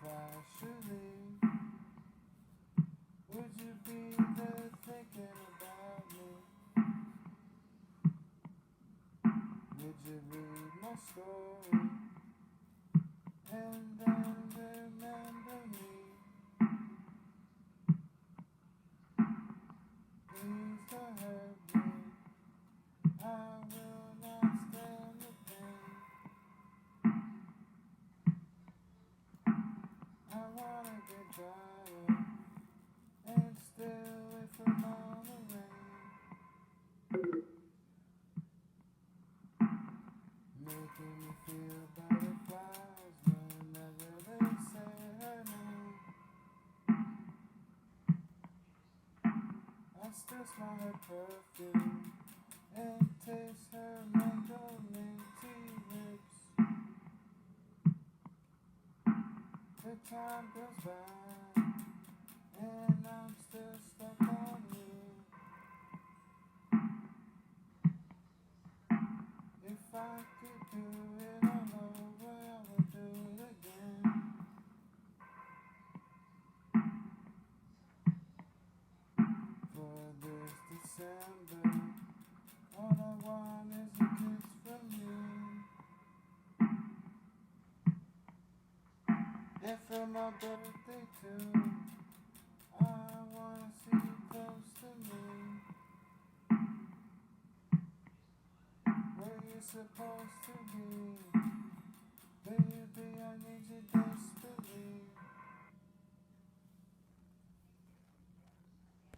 casually? Would you be there thinking about me? Would you read my story and then remember me? Please don't hurt me, I will not stand the pain. I wanna get drier and stay away from all the rain, making me feel butterflies whenever they say her name. I still smell her perfume and taste her mango minty lips. The time goes by and I'm still stuck on you. If I could do it all over, I would do it again. For this December, all I want is a kiss from you. And for my birthday too, I wanna see you close to me. Where you supposed to be?